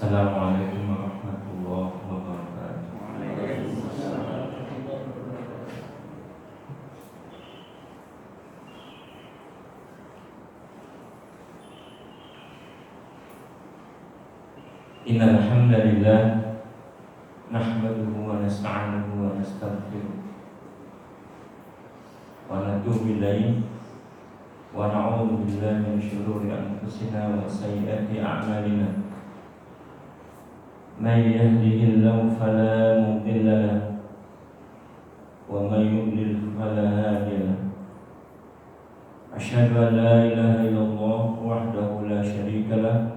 Assalamualaikum warahmatullahi wabarakatuh. Innal hamdalillah nahmaduhu wa nasta'inuhu wa nastaghfiruh wa natubu ilaihi wa na'udzu billahi min shururi anfusina wa sayyiati a'malina. Man yahdihillahu fala mudilla lahu wa man yudlil fala hadiya lahu. Asyhadu an la ilaha illallah wahdahu la syarika lahu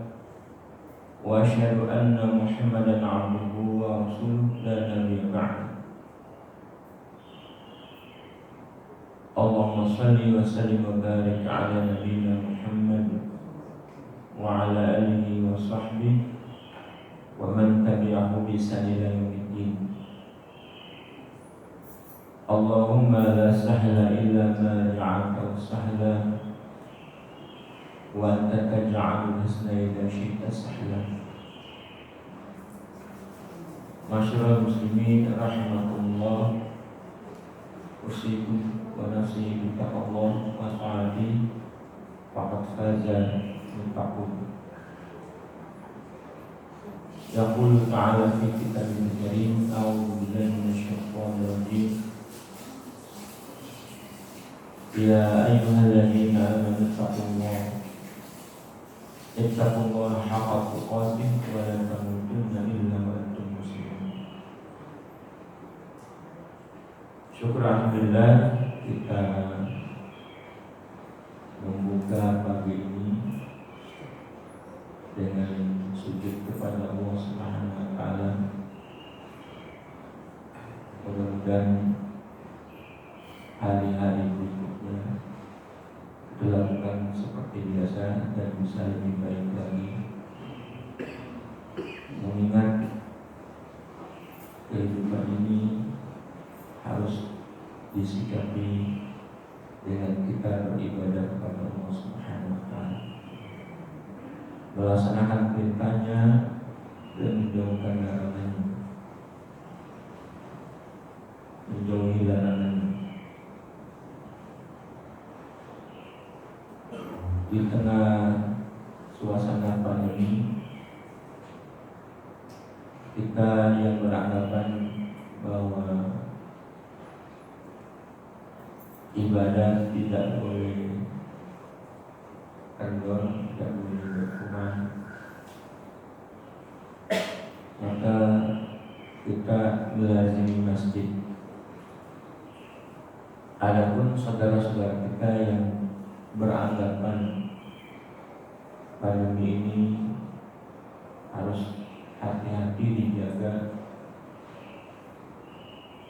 wa asyhadu anna Muhammadan 'abduhu wa rasuluhu la nabiyya ba'dahu. Allahumma shalli wa sallim wa barik ala nabiyyina Muhammad wa ala alihi wa sahbihi wa man tabi'ahu bi ihsan ila yaumiddin. Allahumma la sahla illa ma ja'altahu sahla wa anta taj'alul husna idza syi'ta sahla. Masyarul muslimin rahimakumullah, usikum wa nafsi bi taqwallah wa ta'ati faqad faza muttaqun. Yaqulu ta'ala fi kitabil karim, a'udzu billahi minasyaitonir rajim. Ya ayyuhalladzina amanu ittaqullaha haqqa tuqatih wa la tamutunna illa wa antum muslimun. Syukur alhamdulillah, kita membuka pagi ini dengan sujud kepada Allah Subhanahu wa taala. Mudah-mudahan hari-hari berikutnya dilakukan seperti biasa dan bisa lebih baik lagi, mengingat kehidupan ini harus disikapi dengan kita beribadah kepada Allah Subhanahu wa taala, melaksanakan perintahnya dan menjauhkan larangannya, menjauhi larangannya. Di tengah suasana pandemi, kita yang beranggapan bahwa ibadah tidak boleh kendor, tidak boleh berkurang, maka kita melazimi masjid. Adapun saudara-saudara kita yang beranggapan pandemi ini harus hati-hati dijaga,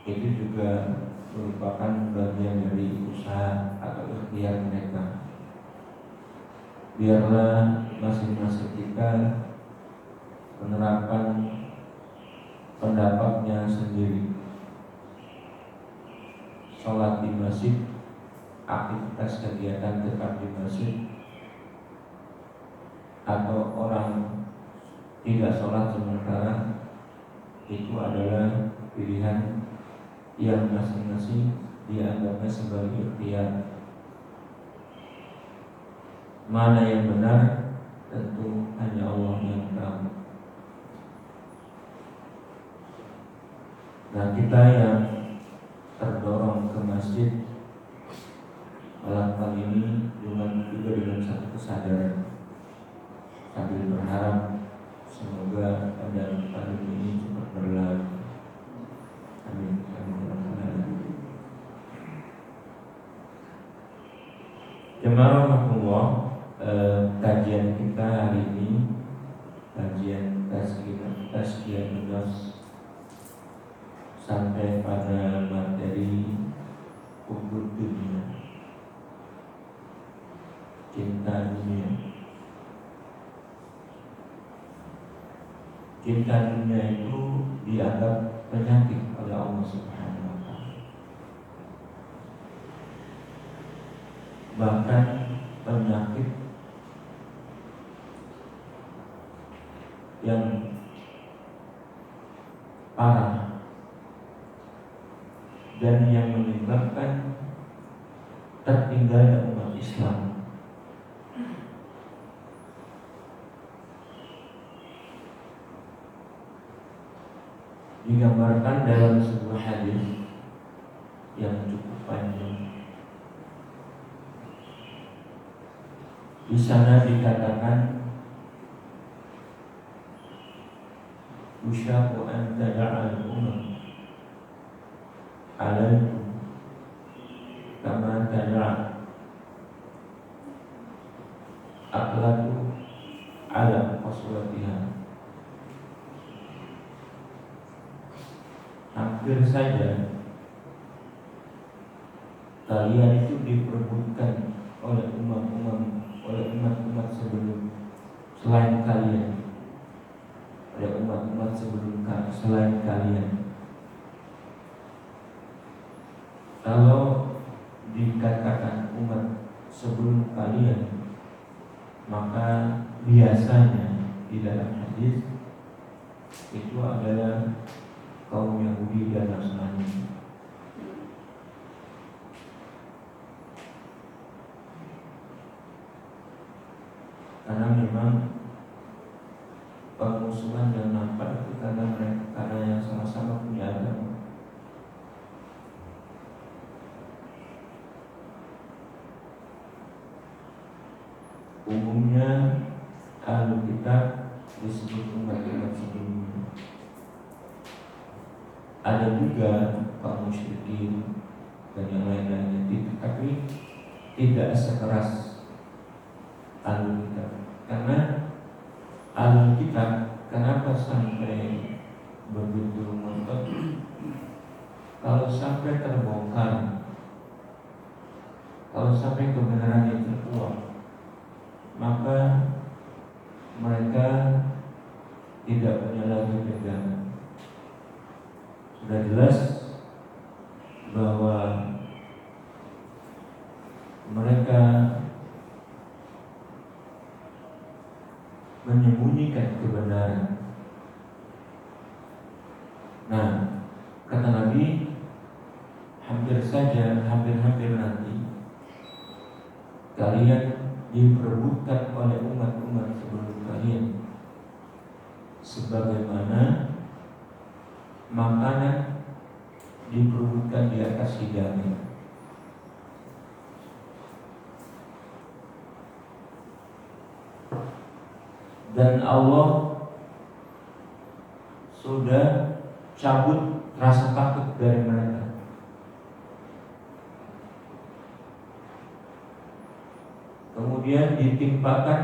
itu juga merupakan bagian dari usaha atau ikhtiar mereka. Biarlah masing-masing kita menerapkan pendapatnya sendiri. Sholat di masjid, aktivitas kegiatan tetap di masjid, atau orang tidak sholat sementara, itu adalah pilihan yang masing-masing dianggapnya sebagai ikhtiar. Mana yang benar tentu hanya Allah yang tahu. Nah, kita yang terdorong ke masjid malam kali ini juga dengan satu kesadaran, sambil berharap semoga keadaan pandemi ini cepat berlalu. Amin. Jemaah rahmatullah, kajian kita hari ini kajian tazkiyatun nafs sampai pada materi hubud dunia, cinta dunia. Cinta dunia itu dianggap penyakit oleh Allah Subhanahu wa taala. Bahkan penyakit yang parah dan yang menyebabkan tertinggalnya umat Islam. Digambarkan dalam sebuah hadis yang cukup panjang. Di sana dikatakan, "Usyaku an tada'al umam alaikum kama tada'a aqlatu ala qaswatiha." Hampir saja kalian itu diperebutkan oleh umat-umat sebelum selain kalian, oleh umat-umat sebelum selain kalian. Kalau dikatakan umat sebelum kalian, maka biasanya di dalam hadis itu adalah kaum Yahudi dan Nasrani. Karena memang permusuhan yang nampak itu karena yang sama-sama punya agama. Umumnya ahli kitab disebut umat-umat sebelumnya. Ada juga kaum musyrikin dan yang lain-lainnya, tapi tidak sekeras ahli kitab. Karena ahli kitab kenapa sampai begitu ngotot? Kalau sampai terbongkar, kalau sampai kebenaran itu terkuak, maka mereka tidak punya lagi pegangan. Sudah jelas bahwa mereka menyembunyikan kebenaran. Nah, kata Nabi, hampir nanti kalian diperebutkan oleh umat-umat sebelum kalian, sebagaimana makanan diperebutkan di atas hidangan. Dan Allah sudah cabut rasa takut dari mereka. Kemudian ditimpakan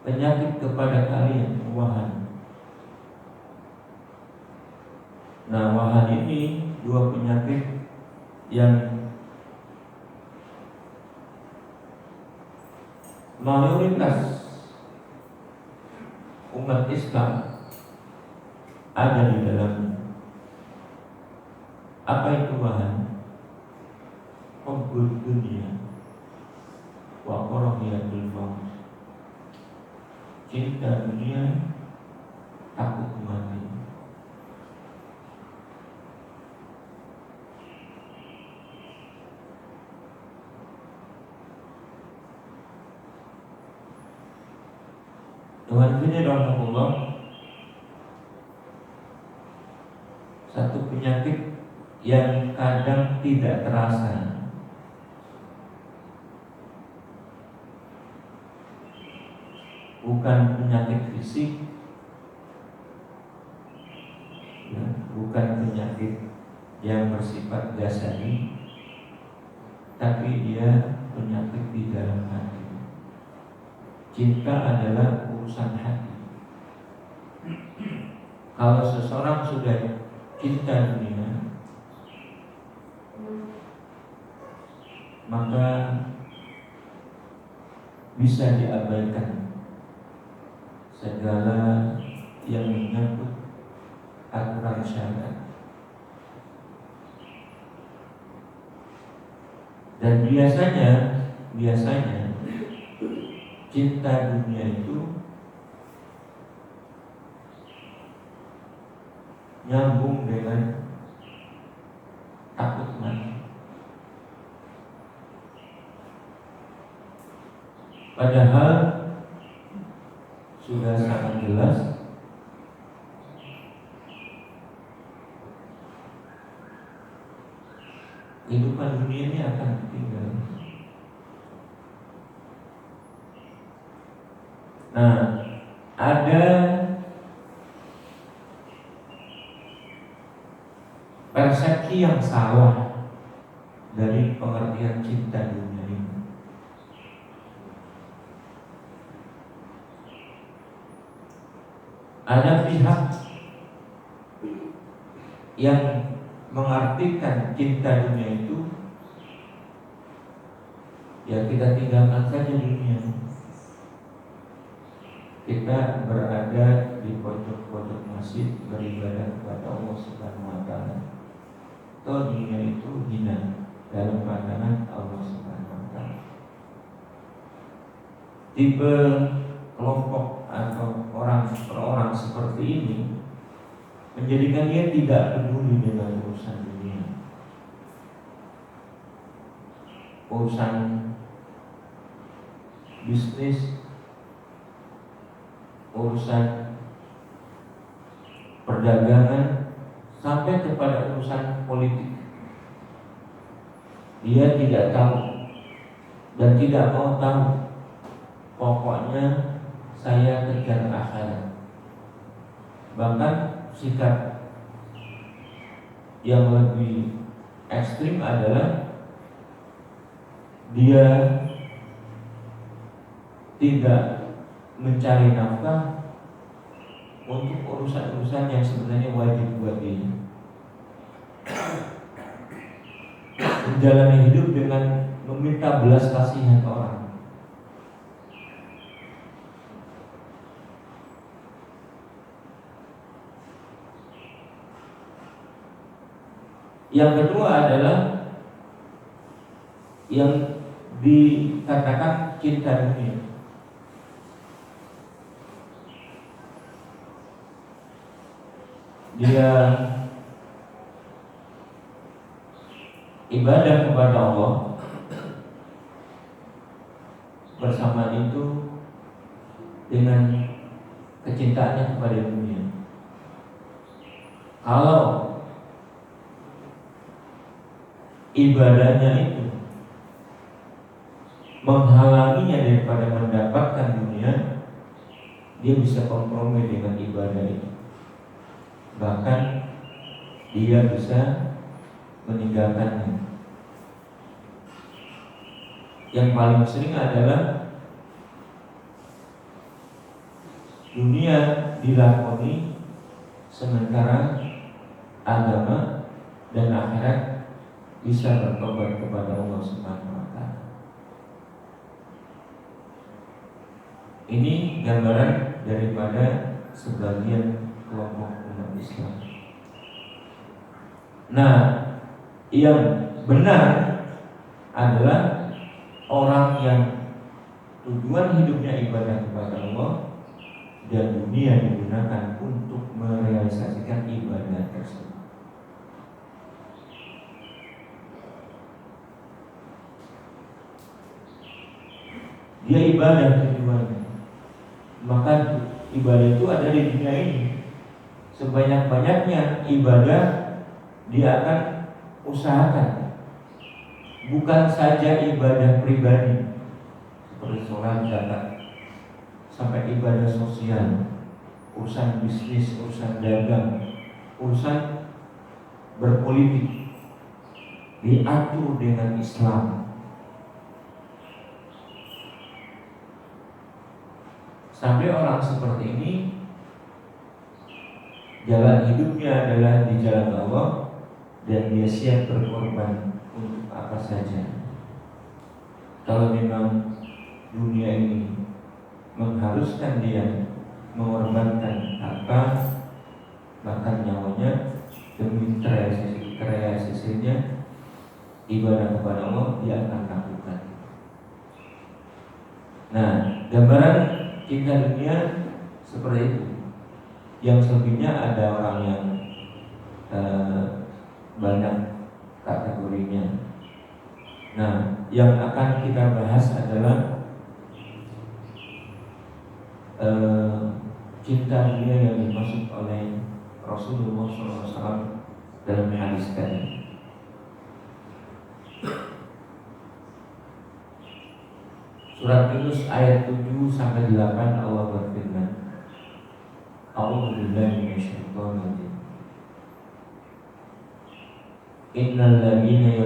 penyakit kepada kalian, wahan. Nah, wahan ini dua penyakit yang mayoritas umat Islam ada di dalamnya. Apa itu wahan? Hubbud dunia wa karahiyatul maut. Cinta dunia, takut mati. Tuhan punya rahmatullah, satu penyakit yang kadang tidak terasa. Bukan penyakit fisik, ya, bukan penyakit yang bersifat jasadi, tapi dia penyakit di dalam hati. Cinta adalah urusan hati. Kalau seseorang sudah cinta dunia, maka bisa diabaikan segala yang menyangkut aturan syariat. Dan biasanya cinta dunia itu nyambung dengan takut mati. Padahal sudah sangat jelas kehidupan dunia ini akan ditinggal. Nah, ada persepsi yang salah dari pengertian cinta dunia ini. Ada pihak yang mengartikan cinta dunia itu ya kita tinggalkan saja dunia. Kita berada di pojok-pojok masjid beribadah kepada Allah Subhanahu wa taala. Toh dunia itu hina dalam pandangan Allah Subhanahu wa taala. Tipe kelompok atau orang per orang seperti ini menjadikan dia tidak peduli dengan urusan dunia, urusan bisnis, urusan perdagangan, sampai kepada urusan politik. Dia tidak tahu dan tidak mau tahu. Pokoknya saya kejar akhirat. Bahkan sikap yang lebih ekstrim adalah dia tidak mencari nafkah untuk urusan-urusan yang sebenarnya wajib buat dia. Menjalani hidup dengan meminta belas kasihan ke orang. Yang kedua adalah yang dikatakan cinta dunia. Dia ibadah kepada Allah, bersama itu dengan kecintaannya kepada dunia. Kalau ibadahnya itu menghalanginya daripada mendapatkan dunia, dia bisa kompromi dengan ibadah itu. Bahkan dia bisa meninggalkannya. Yang paling sering adalah dunia dilakoni sementara agama dan akhirat bisa bertobat kepada Allah Subhanahu wa taala. Ini gambaran daripada sebagian kelompok umat Islam. Nah, yang benar adalah orang yang tujuan hidupnya ibadah kepada Allah dan dunia digunakan untuk merealisasikan ibadah tersebut. Dia ibadah tujuannya, maka ibadah itu ada di dunia ini. Sebanyak-banyaknya ibadah dia akan usahakan, bukan saja ibadah pribadi seperti sholat, zakat, sampai ibadah sosial, urusan bisnis, urusan dagang, urusan berpolitik diatur dengan Islam. Sampai orang seperti ini jalan hidupnya adalah di jalan Allah dan dia siap berkorban untuk apa saja. Kalau memang dunia ini mengharuskan dia mengorbankan apa, bahkan nyawanya demi kreasinya, ibadah kepada Allah, dia akan lakukan. Nah, gambaran cinta dunia seperti itu. Yang selebihnya ada orang yang banyak kategorinya. Nah, yang akan kita bahas adalah cinta dunia yang dimaksud oleh Rasulullah SAW dalam hadis tadi. Surat Yunus ayat 7 sampai 8 Allah berfirman, A'udzu billahi minasyaitonir rajim. Innal ladzina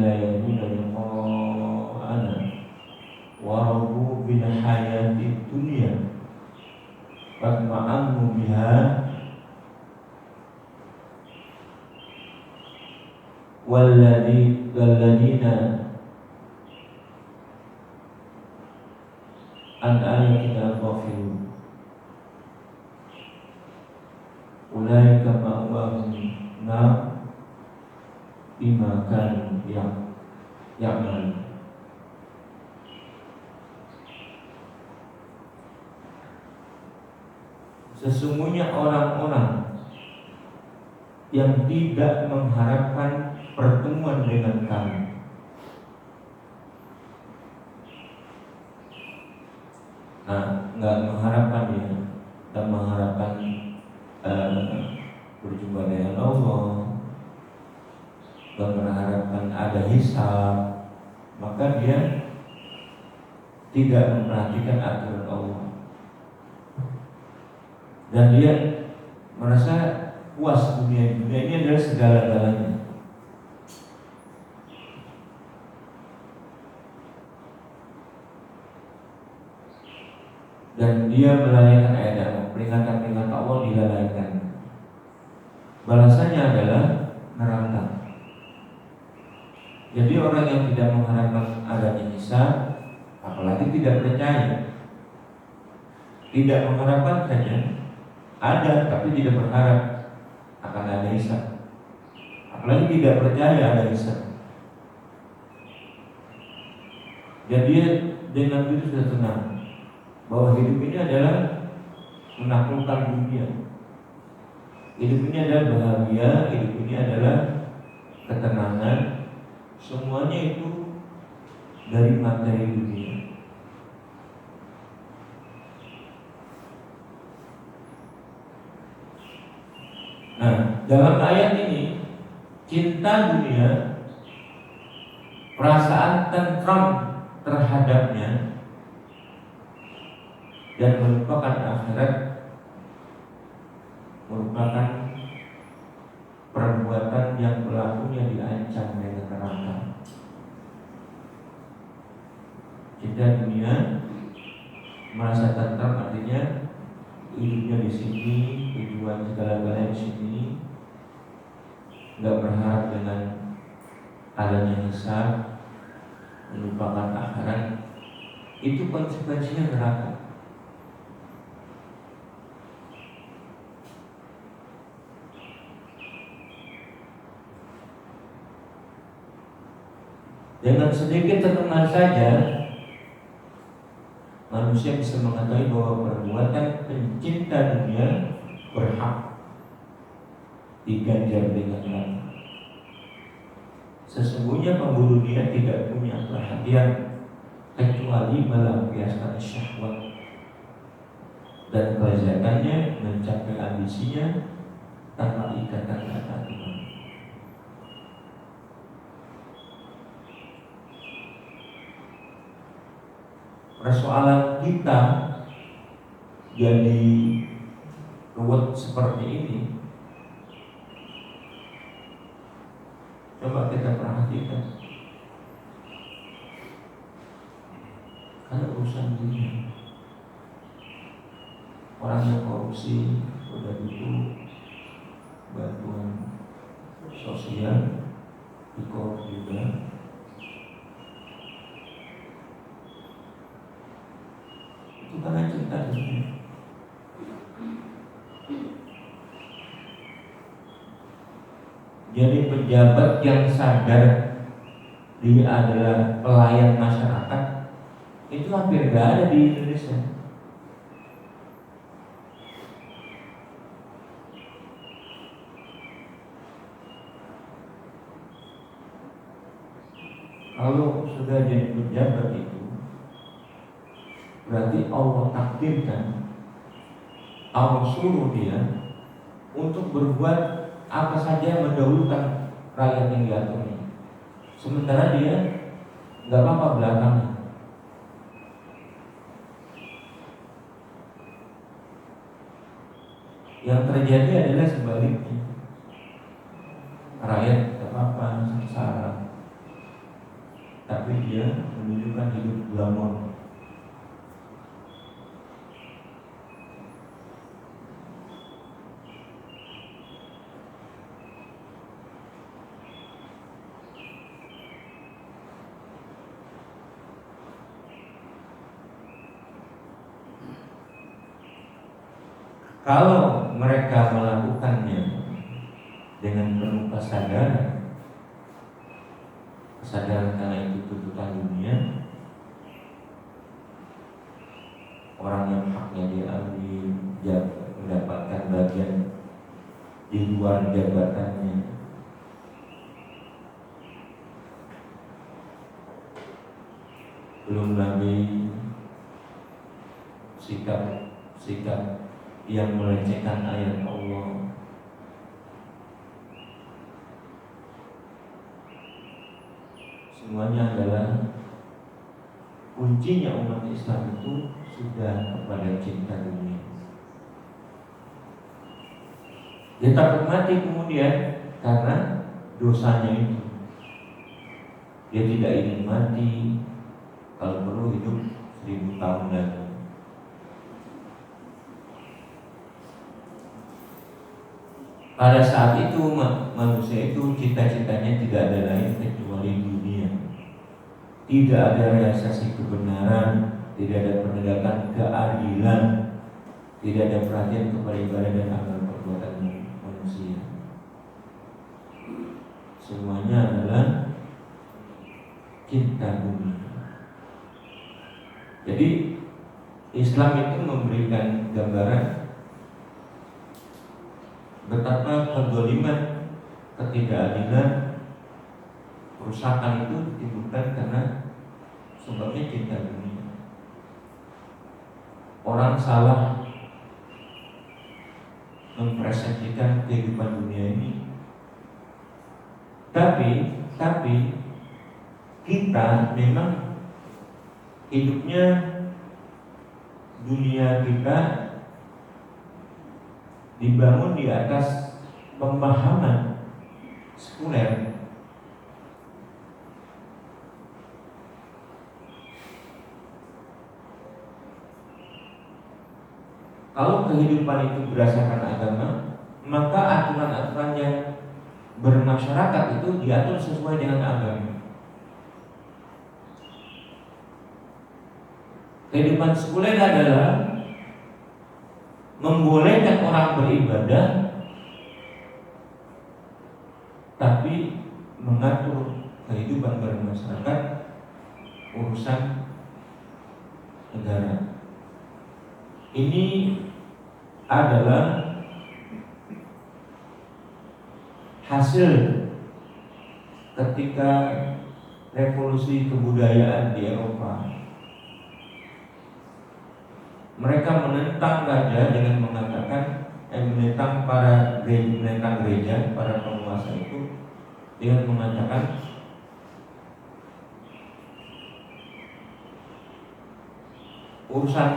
la yarjuna liqa'ana wa radu bil hayatid dunya fatma'annu biha walladzina an ayatina ghafilun ulaika ma'wahum nar bima kanu ya'malun. Sesungguhnya orang-orang yang tidak mengharapkan pertemuan dengan kami, nggak mengharapkan ya, dan mengharapkan berjumpa dengan Allah, dan mengharapkan ada hisab, maka dia tidak memperhatikan aturan Allah, dan dia merasa puas dunia ini adalah segala-galanya. Dan dia melalaikan ayat Allah, peringatan-peringatan Allah dilalaikan. Balasannya adalah neraka. Jadi orang yang tidak mengharapkan adanya hisab, apalagi tidak percaya, tidak mengharapkan saja ada, tapi tidak berharap akan ada hisab, apalagi tidak percaya ada hisab. Jadi dia dengan itu sudah tenang bahwa hidup ini adalah menaklukkan dunia. Hidup ini adalah bahagia, hidup ini adalah ketenangan. Semuanya itu dari materi dunia. Nah, dalam ayat ini cinta dunia, perasaan tentram terhadapnya dan melupakan akhirat merupakan perbuatan yang pelakunya diancam dengan neraka. Cinta dunia, merasa tentram artinya hidupnya di sini, tujuan segala-galanya di sini, nggak berharap dengan adanya hisab, melupakan akhirat, itu konsekuensinya neraka. Dengan sedikit renungan saja manusia bisa mengetahui bahwa perbuatan pencinta dunia berhak diganjar dengan neraka. Sesungguhnya pemburu dunia tidak punya perhatian kecuali melampiaskan syahwat dan kelezatannya mencapai ambisinya tanpa ikatan kata Tuhan. Persoalan kita jadi ruwet seperti ini, coba kita perhatikan. Kalau urusan dunia, orang yang korupsi udah gitu bantuan sosial dikorup juga. Itu karena cinta dunia. Jadi pejabat yang sadar dia adalah pelayan masyarakat itu hampir gak ada di Indonesia. Kalau sudah jadi pejabat itu berarti Allah takdirkan, Allah suruh dia untuk berbuat apa saja mendahulukan rakyat yang diaturnya. Sementara dia nggak apa-apa belakangnya. Yang terjadi adalah sebaliknya. Rakyat nggak apa-apa, sengsara, tapi dia menunjukkan hidup glamor. Kalau mereka melakukannya dengan penuh kesadaran karena itu tuntutan dunia, orang yang haknya diambil mendapatkan bagian di luar jabatannya, belum lagi sikap yang melecehkan ayat Allah. Semuanya adalah kuncinya umat Islam itu sudah kepada cinta dunia. Dia takut mati kemudian karena dosanya itu. Dia tidak ingin mati, kalau perlu hidup 1000 tahun lagi. Pada saat itu manusia itu cita-citanya tidak ada lain kecuali dunia. Tidak ada realisasi kebenaran, tidak ada penegakan keadilan, tidak ada perhatian kepada ibadah dan amal perbuatan manusia. Semuanya adalah cinta dunia. Jadi Islam itu memberikan gambaran betapa kezaliman, ketidakadilan, kerusakan itu ditimbulkan karena sebabnya cinta dunia. Orang salah mempersepsikan kehidupan dunia ini. Tapi kita memang hidupnya dunia kita dibangun di atas pemahaman sekuler. Kalau kehidupan itu berdasarkan agama, maka aturan-aturan yang bermasyarakat itu diatur sesuai dengan agama. Kehidupan sekuler adalah membolehkan orang beribadah, tapi mengatur kehidupan bermasyarakat, urusan negara. Ini adalah hasil ketika revolusi kebudayaan di Eropa. Mereka menentang raja dengan mengatakan, menentang gereja, para penguasa itu dengan mengatakan urusan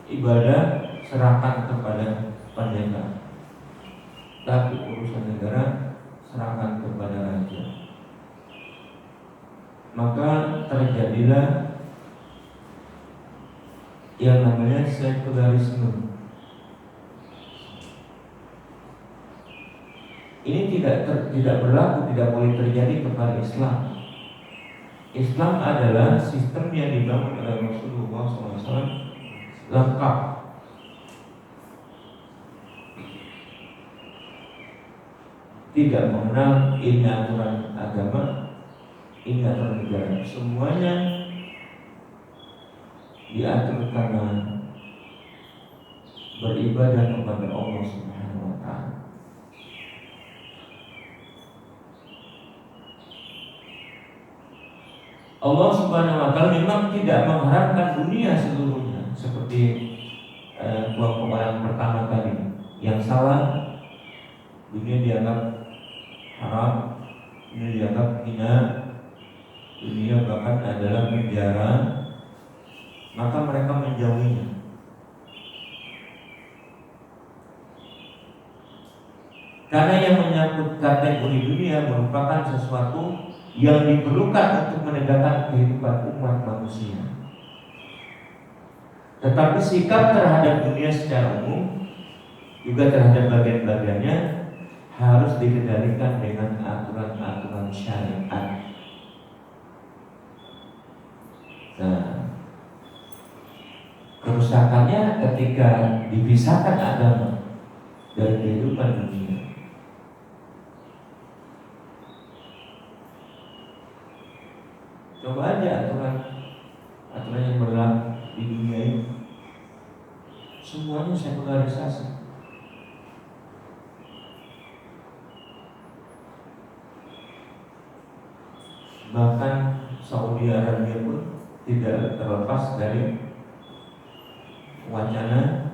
ibadah serahkan kepada pendeta, tapi urusan negara serahkan kepada raja. Maka terjadilah yang namanya sekularisme. Ini tidak berlaku, tidak boleh terjadi kepada Islam. Islam adalah sistem yang dibangun oleh Rasulullah SAW, lengkap. tidak mengenal ini aturan agama, ini aturan negara. Semuanya diatur karena beribadah kepada Allah Subhanahu wa taala. Allah Subhanahu wa taala memang tidak mengharapkan dunia seluruhnya seperti kelompok orang pertama tadi yang salah. Dunia dianggap haram, dunia dianggap hina, dunia bahkan adalah penjara, maka mereka menjauhinya. Karena yang menyangkut kategori dunia merupakan sesuatu yang diperlukan untuk menegakkan kehidupan umat manusia. Tetapi sikap terhadap dunia secara umum, juga terhadap bagian-bagiannya, harus dikendalikan dengan aturan-aturan syariat. Nah, kerusakannya ketika dipisahkan agama dari kehidupan dunia. Coba aja aturan yang berlaku di dunia ini, semuanya sekularisasi. Bahkan Saudi Arabia pun tidak terlepas dari wacana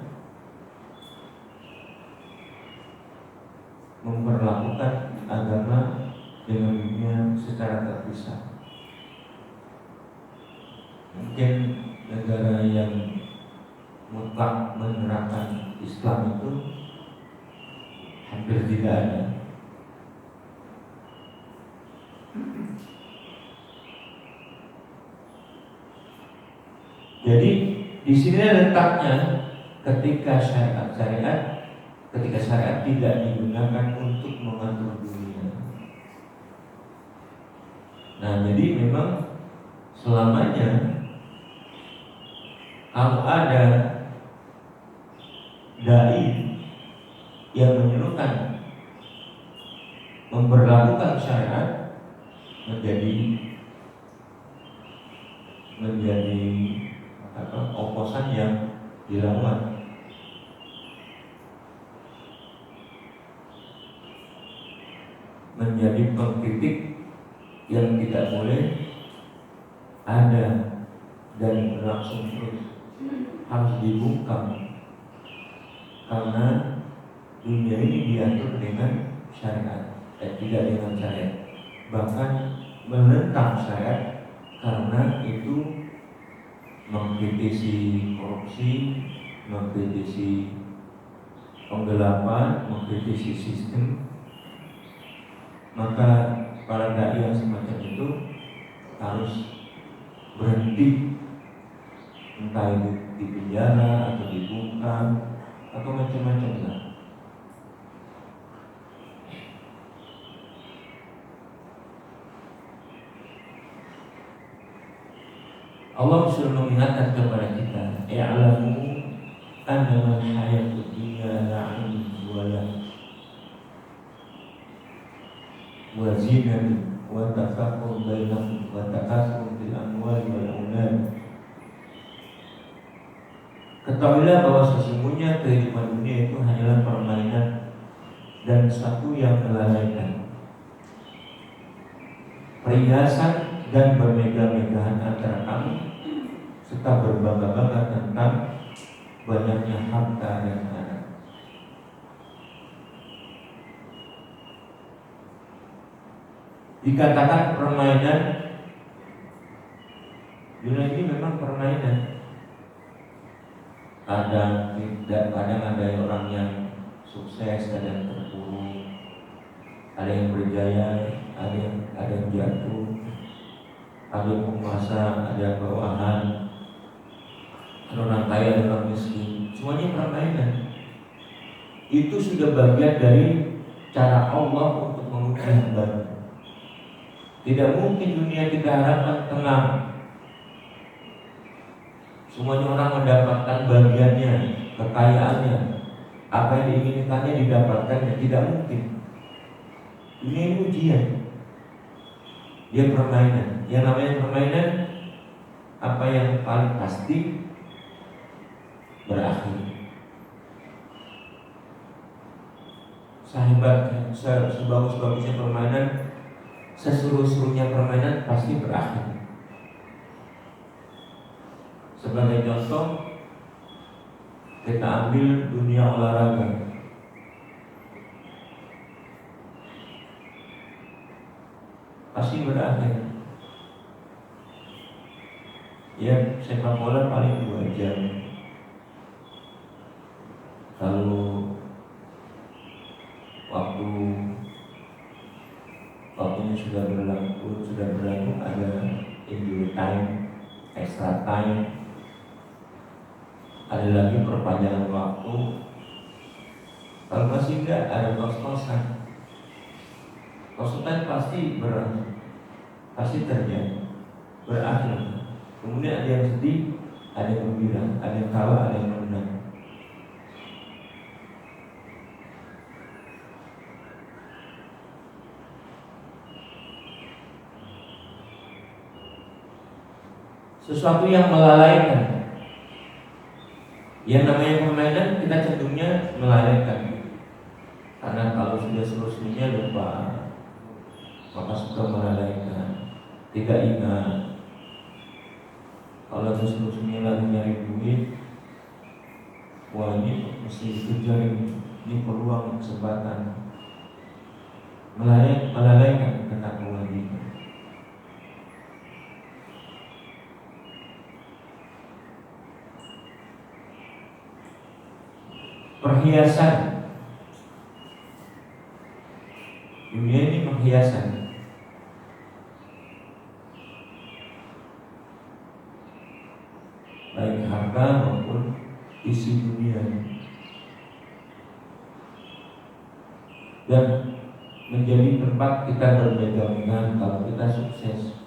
memperlakukan agama dengan dunia secara terpisah. Mungkin negara yang mutlak menerapkan Islam itu hampir tidak ada. Jadi di sini letaknya ketika syariat tidak digunakan untuk mengatur dunia. Nah, jadi memang selamanya kalau ada dai yang menyerukan memperlakukan syariat menjadi oposan yang dilawan. Menjadi pengkritik yang tidak boleh ada dan berlangsung terus, harus dibungkam karena dunia ini diatur dengan syariat, tidak dengan syariat, bahkan menentang syariat karena itu mengkritisi korupsi, mengkritisi penggelapan, mengkritisi sistem. Maka para dai yang semacam itu harus berhenti, entah itu di penjara atau dibungkam atau macam-macam lah. Allah sudah mengingatkan kepada kita, i'lamu annama al-hayatud dunya la'ibun wa lahu wa zinatun wa tafakhurun bainakum wa takatsur fil amwali wal aulad. Ketahuilah bahwa sesungguhnya kehidupan dunia itu hanyalah permainan dan satu yang melalaikan, perhiasan dan bermegah-megahan antara kamu, serta berbangga-bangga tentang banyaknya harta dan anak. Dikatakan permainan, dunia ini memang permainan. Kadang ada orang yang sukses, ada yang terpuruk, ada yang berjaya, ada yang jatuh, ada yang penguasa, ada yang bawahan, ada orang kaya, ada orang miskin. Semuanya permainan. Itu sudah bagian dari cara Allah untuk menguji hamba. Tidak mungkin dunia kita harapkan tenang, semuanya orang mendapatkan bagiannya, kekayaannya, apa yang diinginkannya didapatkannya. Tidak mungkin. Dunia ini ujian, dia permainan. Yang namanya permainan, apa yang paling pasti berakhir. Sahabat, sebagus-bagusnya permainan, seseru-serunya permainan pasti berakhir. Sebagai contoh, kita ambil dunia olahraga. Pasti berakhir. Ya, sepak bola paling 2 jam. Lalu waktunya sudah berlalu, ada injury time, extra time, ada lagi perpanjangan waktu. Kalau masih enggak, ada kos-kosan. Kos-kosan pasti terjadi, berakhir. Kemudian ada yang sedih, ada yang gembira, ada yang kalah, ada yang menang. Sesuatu yang melalaikan. Yang namanya permainan, kita cenderungnya melalaikan. Karena kalau sudah seluruhnya lupa, maka suka melalaikan, tidak ingat. Kalau seluruhnya lagi nyari duit, wah ini mesti dikejar, ini peluang, kesempatan. Melalaikan tentang kewajiban. Perhiasan. Dunia ini perhiasan. Baik harta maupun isi dunia. Dan menjadi tempat kita bermegah-megah kalau kita sukses.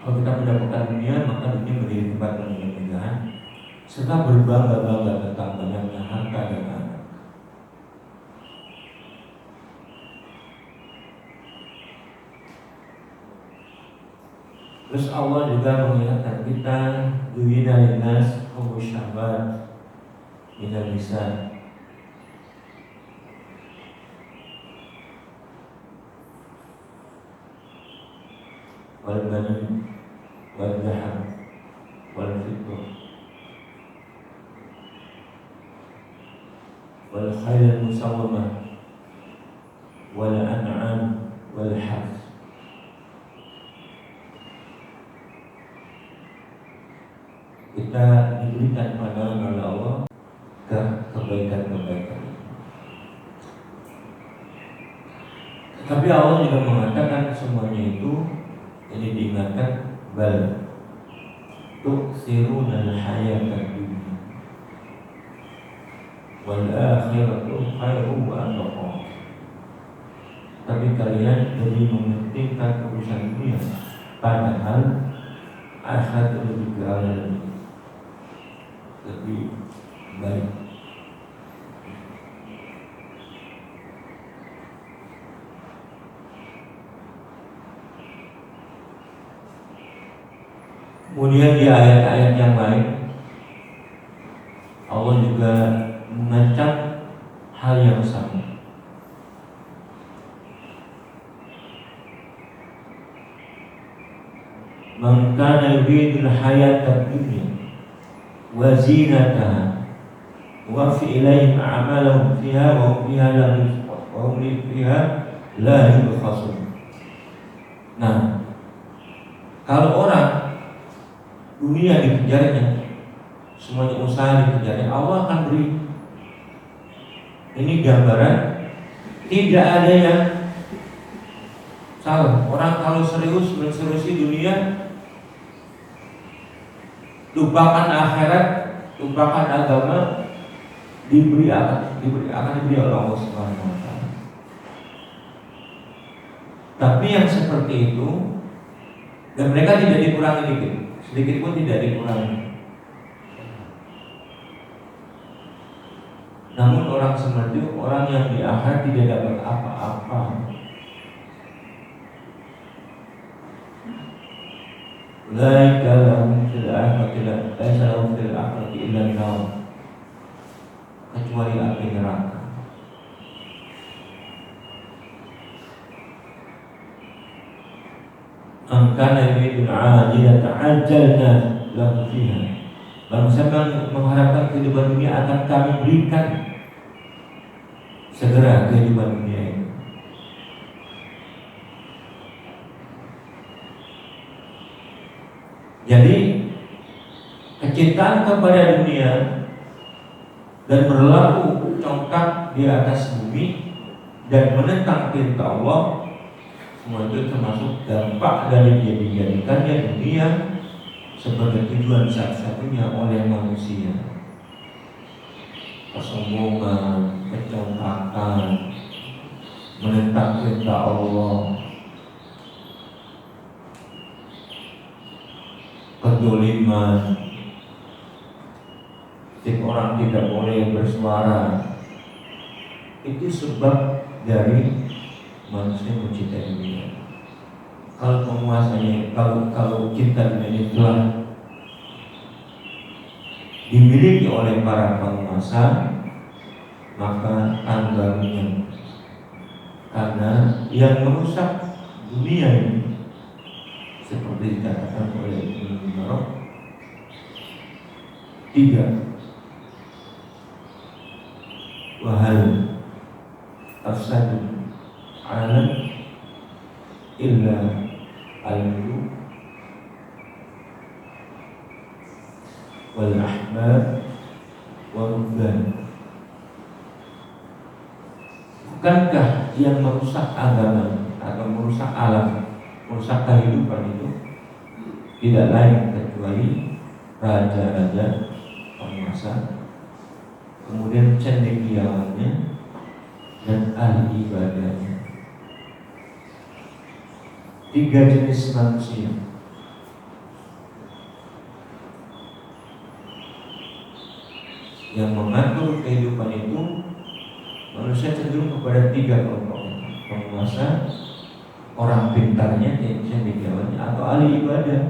Kalau kita mendapatkan dunia, maka dunia menjadi tempat bermegah-megahan, serta berbangga-bangga tentang banyaknya harta dan anak. Terus Allah juga mengingatkan kita, duwina linnas hubbu syahwat minal nisa wal banin wal zahab wal fiddah wal khayl musawwamah wal an'am wal harth. Kita diberikan pandangan oleh Allah ke kebaikan-kebaikan. Tapi Allah juga mengatakan semuanya itu ini diingatkan bal tu'thiruna al-hayata dunya wal akhiratu khairun wa abqa. Tapi kalian lebih mementingkan urusan dunia, padahal akhirat lebih kalian lebih baik. Kemudian di ayat-ayat yang lain Allah juga mengancam hal yang sama. Man kana yuridul hayata dunya wa zinataha wa fi ilayhim a'malahum fiha wa hum fiha la yubkhasun. Nah, kalau orang dunia dikejarnya, semuanya usaha dikejarnya, Allah akan beri. Ini gambaran tidak ada yang salah. Orang kalau serius menseriusi dunia, lupakan akhirat, lupakan agama, akan diberi oleh Allah Subhanahu wa taala. Tapi yang seperti itu, dan mereka tidak dikurangi sedikit pun tidak dikurangi. Namun orang seperti itu orang yang di akhirat tidak dapat apa-apa. Laika lahum fil akhirati laisa lahum fil akhirati illa an-nar, kecuali api neraka. Angkana yuridul ajilata ajjalna lahu fiha. Bangsa yang mengharapkan kehidupan dunia akan kami berikan segera kehidupan dunia ini. Jadi kecintaan kepada dunia dan berlaku congkak di atas bumi dan menentang perintah Allah, semua itu termasuk dampak dari dijadikannya dunia sebagai tujuan satu-satunya oleh manusia. Kesombongan, kecongkakan, menentang perintah Allah, kezaliman, setiap orang tidak boleh bersuara. Itu sebab dari manusia mencintai dunia. Kalau penguasanya, kalau cinta dunia ini telah dimiliki oleh para penguasa, maka tanggalnya, karena yang merusak dunia ini seperti dikatakan oleh Ibnu Umar, 3 wahal afsadul alam illa al-muluk wal ahbab wal rubban. Bukankah yang merusak agama atau merusak alam, merusak kehidupan itu tidak lain kecuali raja-raja, penguasa, kemudian cendekiawannya dan ahli ibadahnya. 3 jenis manusia. Yang mengatur kehidupan itu, manusia cenderung kepada 3 kelompok: penguasa, orang pintarnya, cendekiawannya, atau ahli ibadah.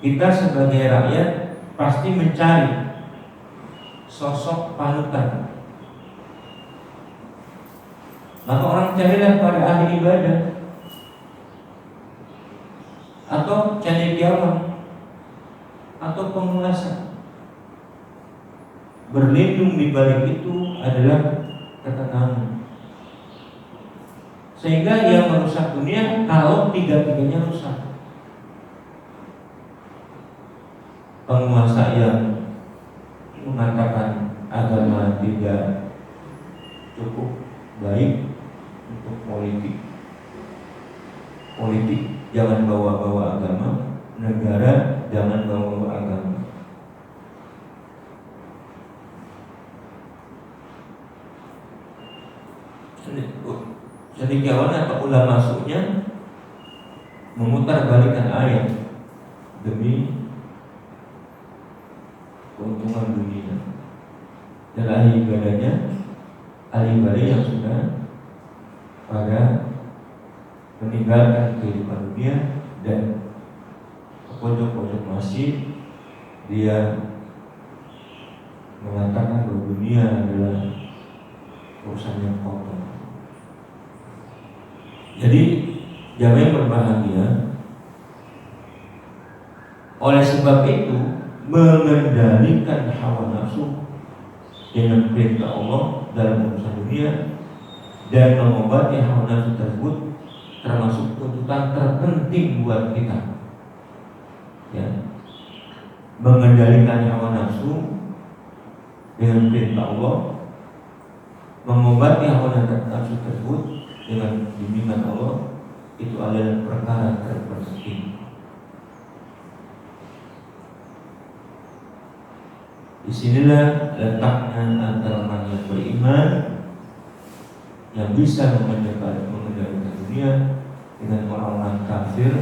Kita sebagai rakyat pasti mencari sosok panutan. Maka orang carilah pada ahli ibadah atau cendekiawan atau penguasa. Berlindung di balik itu adalah ketenangan. Sehingga yang merusak dunia kalau 3-tiganya rusak. Penguasa yang mengatakan agama tidak cukup baik untuk politik jangan bawa-bawa agama, negara jangan bawa-bawa agama. Cendekiawan atau ulama masuknya memutarbalikkan ayat demi keuntungan dunia. Dan ahli ibadahnya, ahli ibadah yang sudah pada meninggalkan kehidupan dunia dan ke pojok-pojok masjid, dia mengatakan bahwa dunia adalah urusan yang kotor. Jadi jamaah yang berbahagia, oleh sebab itu mengendalikan hawa nafsu dengan perintah Allah dalam urusan dunia dan mengobati hawa nafsu tersebut termasuk tuntutan terpenting buat kita. Ya, mengendalikan hawa nafsu dengan perintah Allah, mengobati hawa nafsu tersebut dengan bimbingan Allah, itu adalah perkara terpenting. Disinilah letaknya antara orang yang beriman yang bisa mengendalikan dunia dengan orang-orang kafir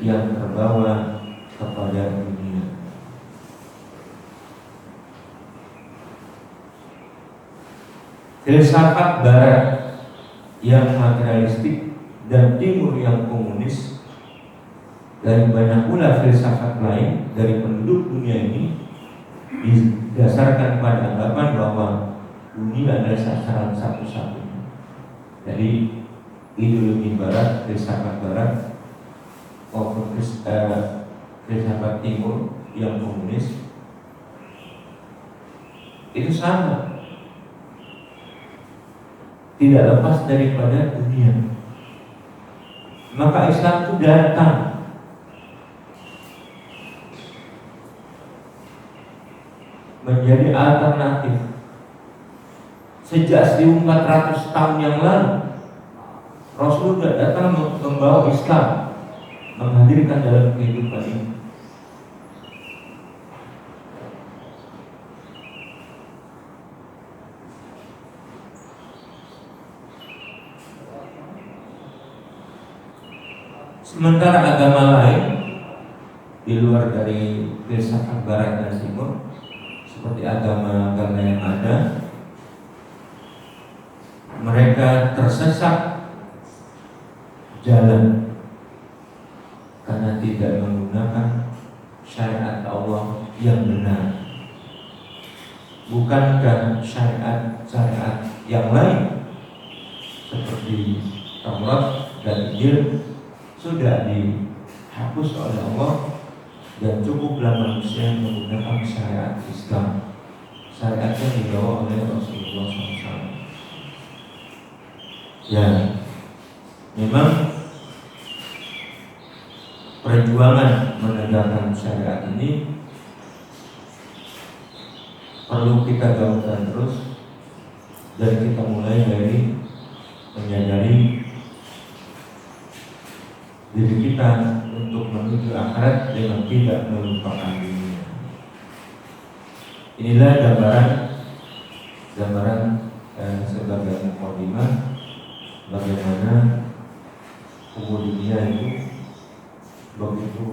yang terbawa kepada dunia. filsafat barat yang materialistik dan timur yang komunis, dan banyak pula filsafat lain dari penduduk dunia ini didasarkan pada anggapan bahwa dunia adalah sasaran satu-satunya. Jadi ideologi barat, filsafat barat maupun filsafat timur yang komunis itu sama, tidak lepas daripada dunia. Maka Islam itu datang menjadi alternatif. Sejak 1400 tahun yang lalu Rasul sudah datang membawa Islam, menghadirkan dalam kehidupan ini. Sementara agama lain di luar dari filsafat barat dan timur, seperti agama-agama yang ada, mereka tersesat jalan karena tidak menggunakan syariat Allah yang benar. Bukankah syariat-syariat yang lain seperti Taurat dan Injil sudah dihapus oleh Allah, dan cukuplah manusia menggunakan syariat Islam, syariat yang dibawa oleh Rasulullah SAW. Ya, memang perjuangan menegakkan syariat ini perlu kita gaungkan terus, dan kita mulai dari menyadari diri kita untuk menuju akhirat dengan tidak melupakan dunia. Inilah gambaran sebagai mukadimah bagaimana dunia itu begitu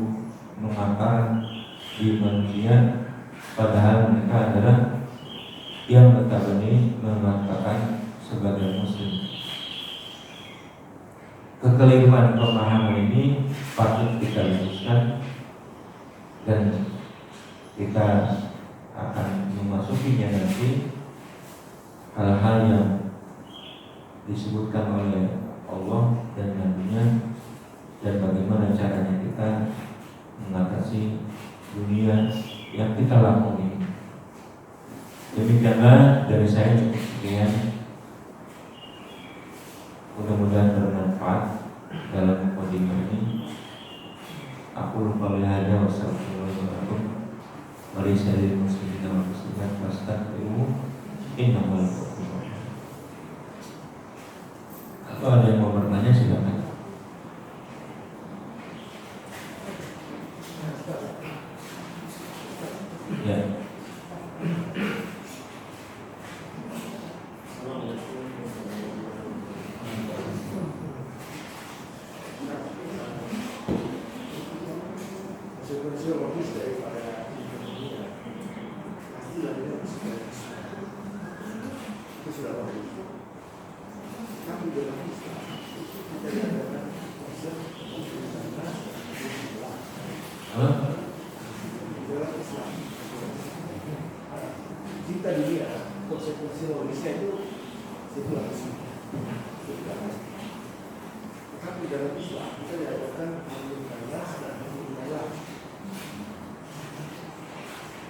mengakar di manusia, padahal mereka adalah yang notabene mengatakan sebagai muslim. Kekeliruan pemahaman ini patut kita luruskan, dan kita akan memasukinya nanti hal-hal yang disebutkan oleh Allah dan Nabi-Nya, dan bagaimana caranya kita mengatasi dunia yang kita lakoni. Demikianlah dari saya, cukup sekian. Mudah-mudahan bermanfaat dalam mukadimah ini. Aku lupa belajar. Wassalamualaikum warahmatullahi wabarakatuh. Atau ada yang mau bertanya, silakan. Ya. Kita dilihat konsekuensi Indonesia itu sebuah tetapi dalam Islam kita diajarkan alhamdulillah dan alhamdulillah.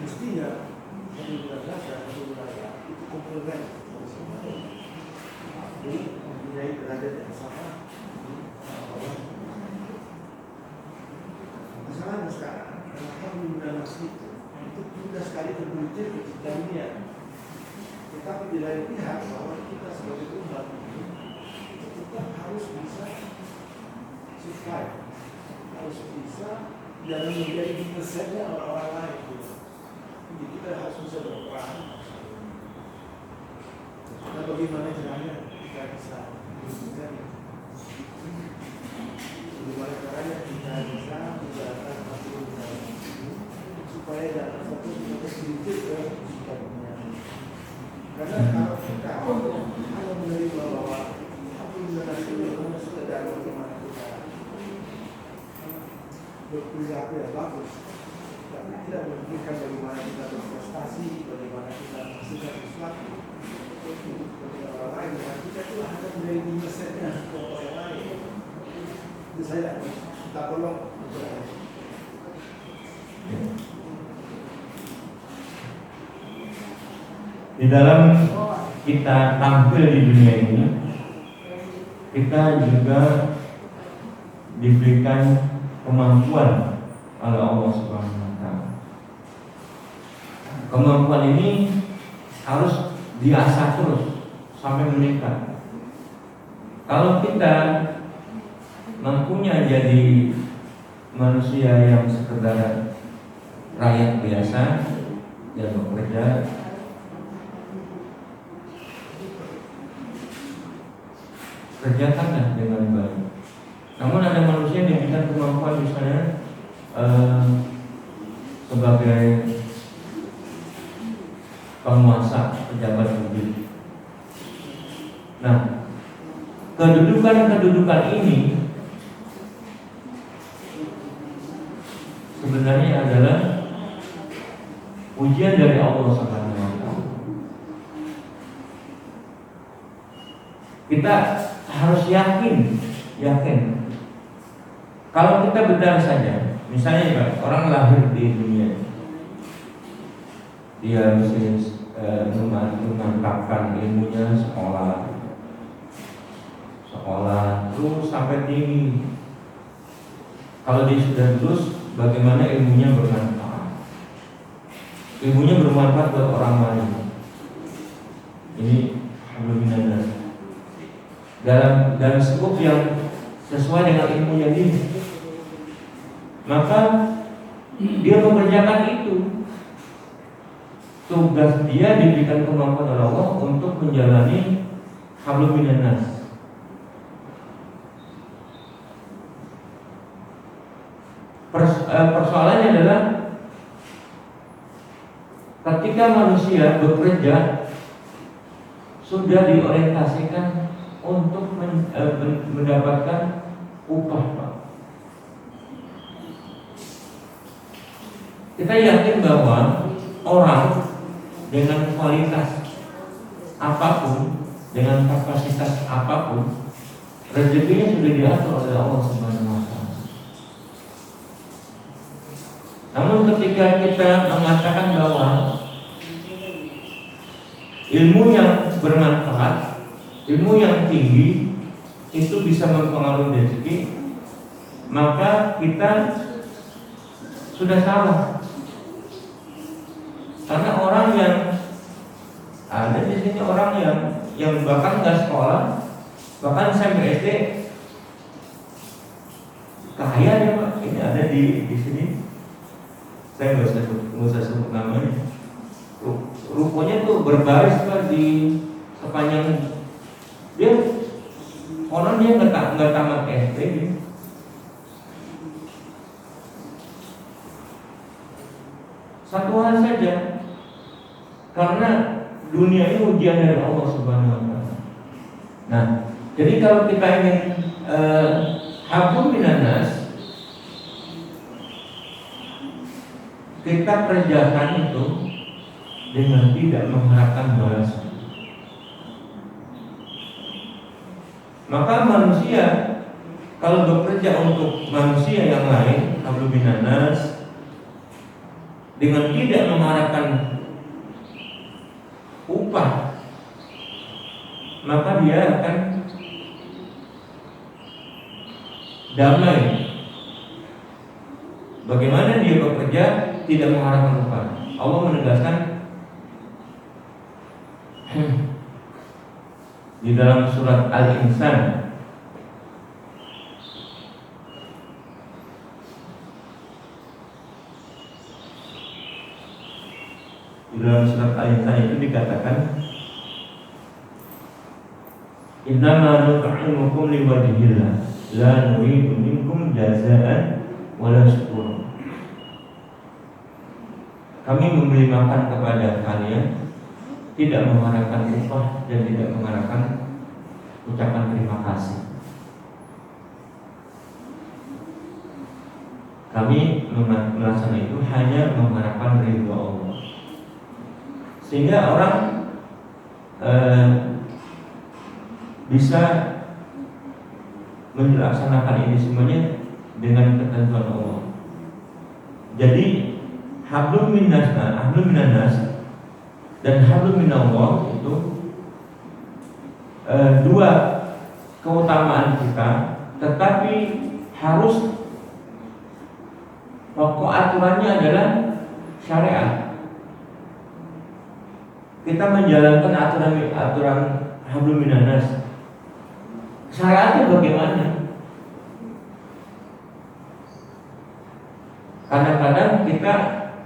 Mestinya alhamdulillah dan alhamdulillah itu komplement. Jadi mempunyai derajat yang sama. Masalahnya sekarang alhamdulillah itu mudah sekali tergelincir ke cipta dunia. Tetapi di lain pihak bahwa kita sebagai umat itu tetap harus bisa survive, harus bisa jangan menjadi peserta orang-orang lain. Jadi kita harus bisa berperan. Nah, bagaimana caranya kita bisa menjadi? Bagaimana caranya kita bisa menjalankan supaya dalam satu kita sedikit ke dunia. Karena kalau kita berperilaku yang bagus, tapi tidak memikirkan bagaimana kita berprestasi, bagaimana kita menghasilkan sesuatu untuk kepentingan orang lain, dan kita itu hanya menjadi mesetnya kelompok yang lain. Itu saya kita perlu di dalam kita tampil di dunia ini, kita juga diberikan kemampuan oleh Allah Subhanahu wa Ta'ala. Kemampuan ini harus diasah terus sampai meningkat. Kalau kita mampunya jadi manusia yang sekedar rakyat biasa yang bekerja, kerjakanlah dengan baik. Namun ada manusia yang diberikan kemampuan misalnya sebagai penguasa, pejabat publik. Nah, kedudukan ini sebenarnya adalah ujian dari Allah Subhanahu wa Ta'ala. Kita harus yakin kalau kita benar saja, misalnya orang lahir di dunia, dia mesti memantapkan ilmunya, sekolah terus sampai tinggi. Kalau dia sudah lulus, bagaimana ilmunya bermanfaat? Ilmunya bermanfaat buat orang lain. Ini alhamdulillah dalam skop yang sesuai dengan ilmunya dia, maka dia mengerjakan itu. Tugas dia diberikan kemampuan oleh Allah untuk menjalani hablum minan nas. Persoalannya adalah ketika manusia bekerja sudah diorientasikan untuk mendapatkan upah, Pak. Kita yakin bahwa orang dengan kualitas apapun, dengan kapasitas apapun, rezekinya sudah diatur oleh Allah Subhanahu wa Ta'ala. Namun ketika kita mengatakan bahwa ilmu yang bermanfaat, ilmu yang tinggi itu bisa mempengaruhi rezeki, maka kita sudah salah. Karena orang yang ada di sini, orang yang bahkan nggak sekolah, bahkan sampai SD kaya ya Pak. Ini ada di sini. Saya nggak usah sebut namanya. Rukonya tuh berbaris Pak di sepanjang. Dia orang dia nggak tamat SD dia. Satu hal saja, karena dunia ini ujian dari Allah Subhanahu wa Ta'ala. Nah, jadi kalau kita ingin hablum minan nas, kita kerjakan itu dengan tidak mengharapkan balasan. Maka manusia kalau bekerja untuk manusia yang lain, hablum minan nas, dengan tidak mengharapkan upah, maka dia akan damai. Bagaimana dia bekerja tidak mengharapkan upah? Allah menegaskan di dalam surat Al-Insan, di dalam surat Al-Insan itu dikatakan, innama nut'imukum liwajhillah la nuridu minkum jazaa'an wala syukur. Kami memberi makan kepada kalian tidak mengharapkan upah dan tidak mengharapkan ucapan terima kasih. Kami melaksanakan itu hanya mengharapkan ridho Allah. Sehingga orang bisa melaksanakan ini semuanya dengan ketentuan Allah. Jadi hablum minannas dan hablum minallah itu dua keutamaan kita, tetapi harus pokok aturannya adalah syariat. Kita menjalankan aturan hablum minannas. Syariatnya bagaimana? Kadang-kadang kita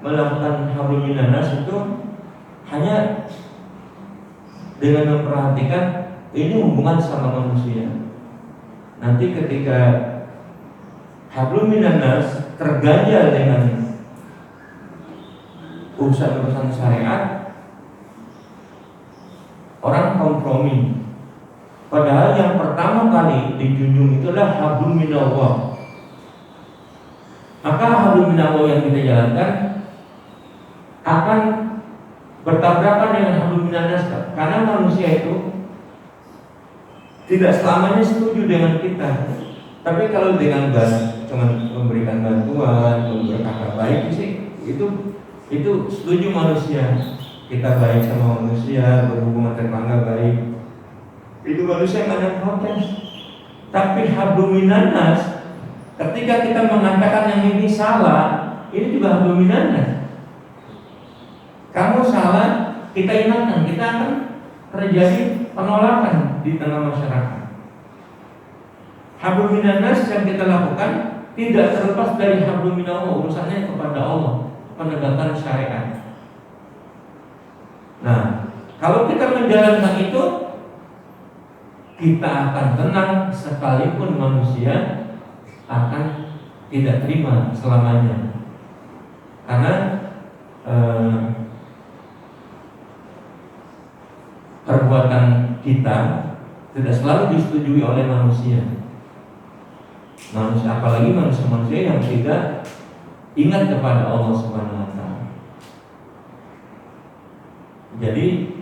melakukan hablum minannas itu hanya dengan memperhatikan ini hubungan sama manusia. Nanti ketika hablum minannas terganjal dengan urusan-urusan syariat, orang kompromi. Padahal yang pertama kali dijunjung itulah hablum minallah. Maka hablum minallah yang kita jalankan akan bertabrakan dengan hablum minannas, karena manusia itu tidak selamanya setuju dengan kita. Tapi kalau dengan cuma memberikan bantuan, berkata baik sih, itu setuju manusia. Kita baik sama manusia, berhubungan tetangga baik, itu manusia nggak ada protes. Tapi hablum minannas, ketika kita mengatakan yang ini salah, ini juga hablum minannas. Kamu salah, kita ingatkan, kita akan terjadi penolakan di tengah masyarakat. Hablum minannas yang kita lakukan tidak terlepas dari hablum minallah, urusannya kepada Allah, penegakan syariat. Nah, kalau kita menjalankan itu, kita akan tenang sekalipun manusia akan tidak terima selamanya. Karena perbuatan kita tidak selalu disetujui oleh manusia. Apalagi manusia-manusia yang tidak ingat kepada Allah Subhanahu wa taala. Jadi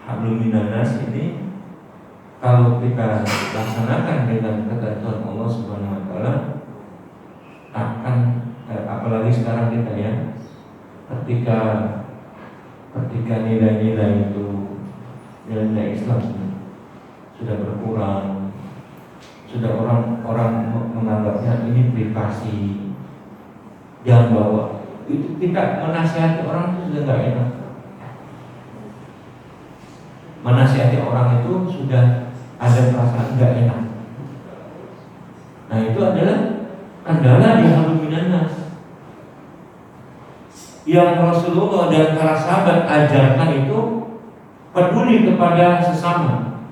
hablum minannas ini kalau kita laksanakan dengan ketentuan Allah Subhanahu wa taala akan apalagi sekarang kita ya, ketika nilai-nilai itu, nilai Islam sudah berkurang, sudah orang menganggapnya ini privasi, jangan bawa. Itu kita menasihati orang itu sudah nggak enak. Menasihati orang itu sudah ada perasaan nggak enak. Nah, itu adalah kendala di hablum minannas yang Rasulullah dan para sahabat ajarkan itu, peduli kepada sesama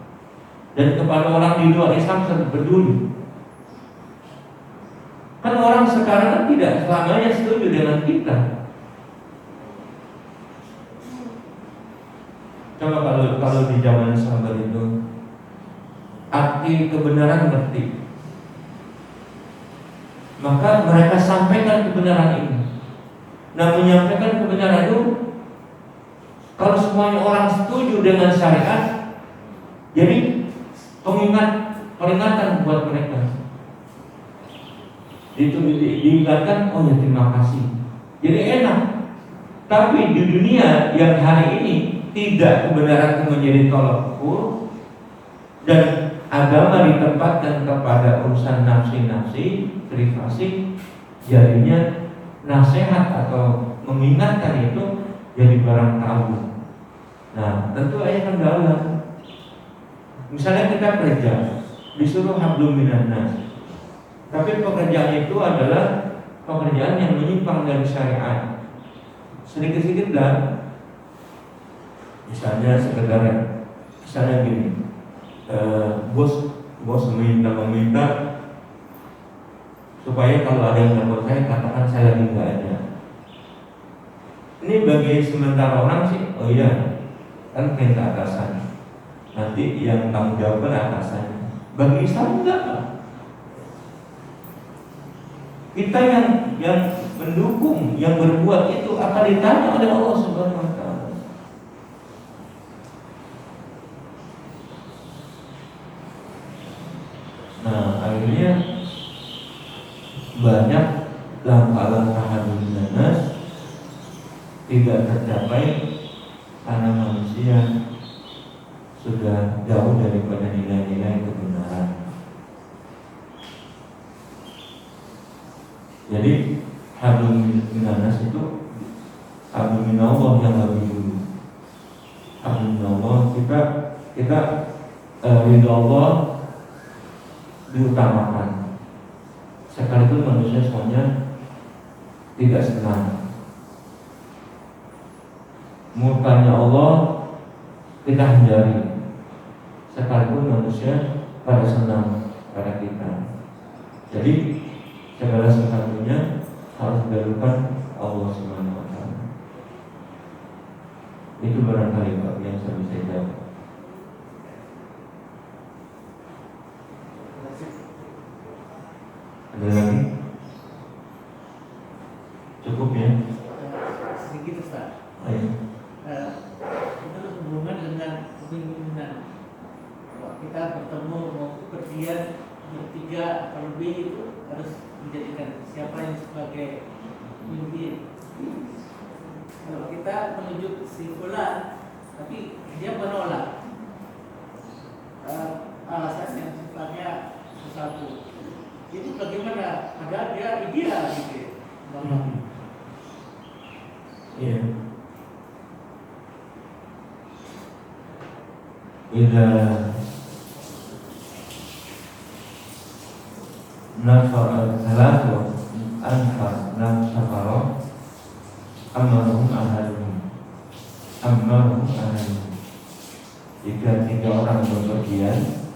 dan kepada orang di luar Islam serta peduli. Kan orang sekarang kan tidak selamanya setuju dengan kita. Coba kalau di zaman sahabat itu arti kebenaran ngerti, maka mereka sampaikan kebenaran ini. Nah, menyampaikan kebenaran itu, kalau semuanya orang setuju dengan syariat, jadi peringatan buat mereka. Itu diingatkan, oh ya terima kasih, jadi enak. Tapi di dunia yang hari ini tidak kebenaran itu menjadi tolak ukur dan agama ditempatkan kepada urusan nafsi, privasi, jadinya nasihat atau mengingatkan itu jadi barang tabu. Nah, tentu ada kendala. Misalnya kita kerja, disuruh hablum minannas, tapi pekerjaan itu adalah pekerjaan yang menyimpang dari syariat. Sedikit-sedikit lah. Misalnya gini, bos meminta supaya kalau ada yang telepon saya, katakan saya lagi nggak ada. Ini bagi sementara orang sih, oh iya, kan perintah atasan. Nanti yang tanggung jawab atasannya. Bagi Islam enggak. Kita yang mendukung, yang berbuat itu akan ditanya oleh Allah Subhanahu wa taala. Nah, akhirnya banyak langkah-langkah hadun nanas tidak tercapai karena manusia sudah jauh daripada nilai-nilai kebenaran. Jadi hablum minanas itu hablum minallah yang lebih dulu. Hablum minallah kita ridho Allah diutamakan. Sekalipun manusia semuanya tidak senang, murkanya Allah kita hindari. Sekalipun manusia pada senang pada kita. Jadi segala sesuatunya harus didahulukan Allah Subhanahu wa taala. Itu barangkali Pak yang saya bisa jawab. Ada lagi? Cukup ya? Sedikit Ustaz. Ayo. Itu hubungan dengan kepemimpinan. Kalau kita bertemu mau pergian bertiga atau lebih itu harus menjadikan siapa yang sebagai pemimpin. Kalau kita menunjuk si fulan tapi dia menolak alasan yang sifatnya sesuatu, itu bagaimana? Padahal dia ideal gitu. Iya. Ila nafar salatu anfar nam safaro amaruhum ahaduhum. Jika 3 orang berpergian,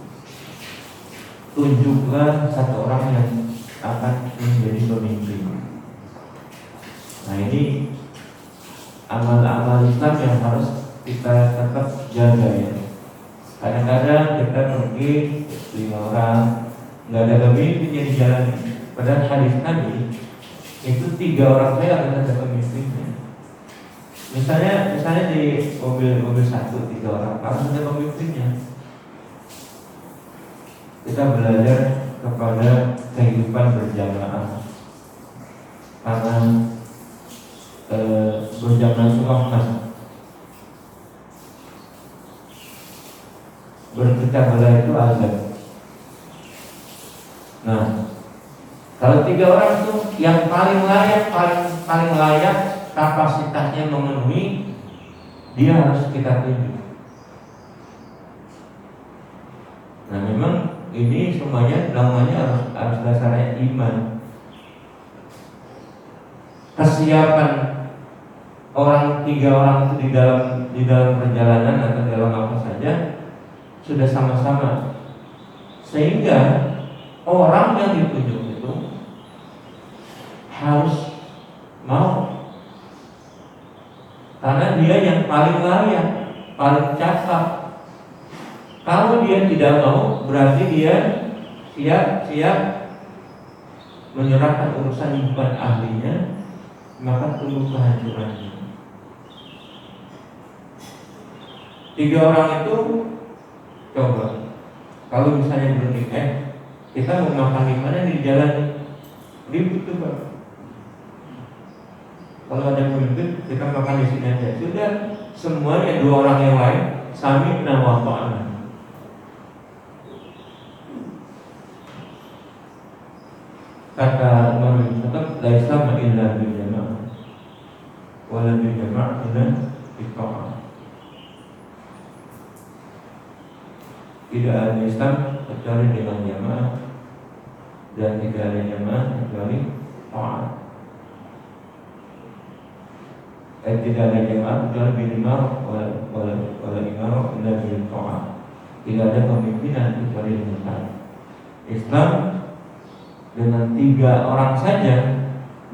tunjuklah 1 orang yang akan menjadi pemimpin. Nah, ini amal-amal Islam yang harus kita tetap jaga ya. Kadang-kadang kita pergi 5 orang, nggak ada pemimpin yang di jalan. Padahal hadis Nabi itu 3 orang saya harus ada pemimpinnya. Misalnya di mobil 1 3 orang harus ada pemimpinnya. Kita belajar kepada kehidupan berjamaah karena berjamaah itu rahmat. Berpecah belah itu azab. Nah, kalau 3 orang itu yang paling layak kapasitasnya memenuhi, dia harus kita tunjuk. Nah, memang ini semuanya namanya harus dasarnya iman. Kesiapan orang 3 orang itu di dalam perjalanan atau dalam apa saja sudah sama-sama, sehingga orang yang ditunjuk itu harus mau, karena dia yang paling layak, paling cakap. Kalau dia tidak mau, berarti dia siap menyerahkan urusan bukan ahlinya, maka tunggu kehancurannya. 3 orang itu coba, kalau misalnya berhenti, kita mau makan di mana di jalan, ribut tuh Pak. Kalau ada pemimpin, kita makan di sini aja. Sudah, semuanya 2 orang yang lain sami'na wa ta'ana. Kata Umar bin Khattab, la Islam illa bil jama'ah, wa la bil jama'ah illa bil ta'ah. Tidak ada Islam kecuali dengan jamaah, dan tidak ada jamaah kecuali ta'at. Tidak ada jamaah kecuali bil imarah, wala imarah illa bil ta'at. Tidak ada pemimpinan kecuali dengan ta'at. Islam dengan 3 orang saja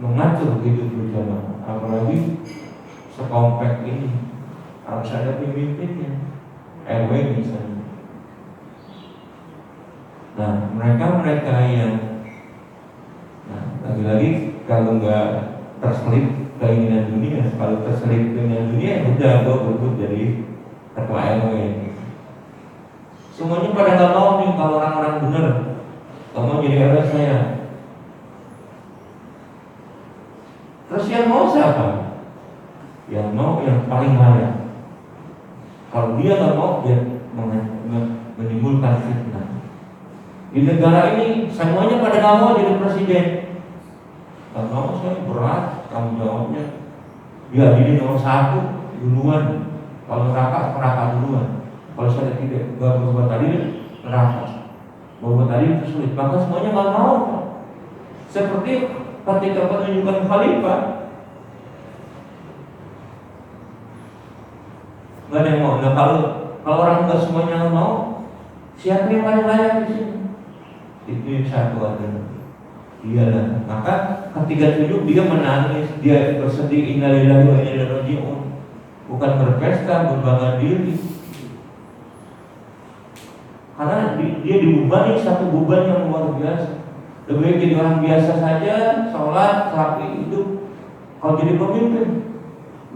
mengatur hidup berjamaah, apalagi sekomplek ini harus ada pemimpinnya, RW misalnya. Nah, mereka yang Lagi-lagi kalau nggak terselip keinginan dunia, kalau terselip keinginan dunia ya udah gue berebut jadi ketua RW. Semuanya pada nggak mau nih kalau orang-orang bener, nggak mau jadi RW saya. Terus yang mau siapa? Yang mau yang paling layak. Kalau dia nggak mau, dia menimbulkan fitnah. Di negara ini semuanya pada nggak mau jadi presiden. Kalau mau saya berat tanggung jawabnya. Dia jadi nomor 1 duluan. Kalau neraka duluan. Kalau saya tidak berbuat tadi neraka. Berbuat tadi itu sulit. Maka semuanya nggak mau. Seperti ketika penunjukan khalifah, nggak ada yang mau. Nah kalau orang nggak semuanya mau, siapa yang paling layak di sini? Itu yang satu adalah dialah. Maka ketika tunjuk dia menangis, dia bersedih, innalillahi wa inna ilaihi raji'un. Bukan berpesta, berbangga diri. Karena dia dibebani satu beban yang luar biasa. Lebih baik jadi orang biasa saja, sholat, sapi, hidup. Kalau jadi pemimpin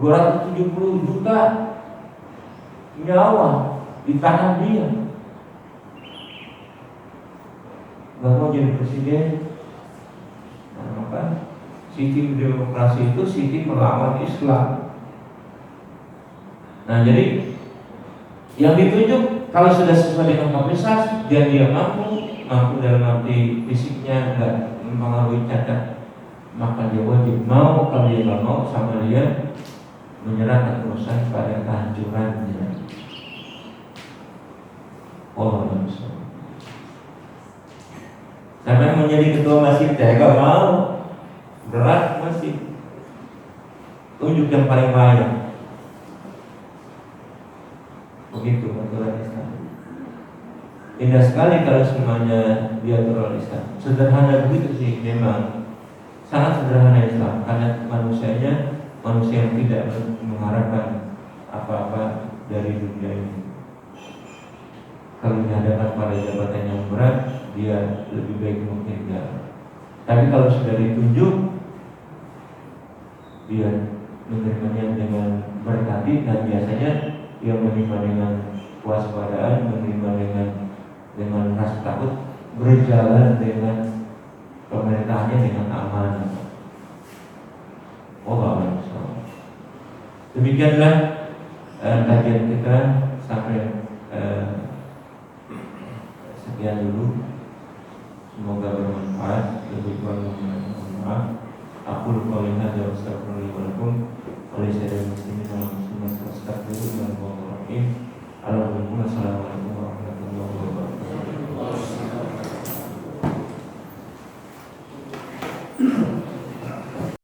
270 juta nyawa di tangan dia. Gak mau jadi presiden. Nah, maka sistem demokrasi itu sistem melawan Islam. Nah, jadi yang ditunjuk kalau sudah sesuai dengan kapasitas dan dia mampu dalam arti fisiknya enggak mempengaruhi cacat, maka dia wajib mau. Kalau dia nggak mau, sama dia menyerahkan urusan pada kehancurannya. Sampai menjadi ketua masjid, saya nggak mau, berat masjid. Tunjuk yang paling layak. Begitu aturan Islam. Indah sekali kalau semuanya diatur oleh Islam. Sederhana begitu sih, memang sangat sederhana Islam. Karena manusianya manusia yang tidak mengharapkan apa-apa dari dunia ini. Kalau dihadapkan pada jabatan yang berat, dia lebih baik mungkin enggak. Tapi kalau sudah ditunjuk, dia menerimanya dengan berkati, dan biasanya dia menerima dengan kewaspadaan, menerima dengan rasa takut, berjalan dengan pemerintahannya dengan aman. Demikianlah kajian kita sampai sekian dulu. Semoga bermanfaat. Lebih kurang mohon maaf. Aku lupa lihat dan astagfirullahaladzim. Oleh saya muslimin.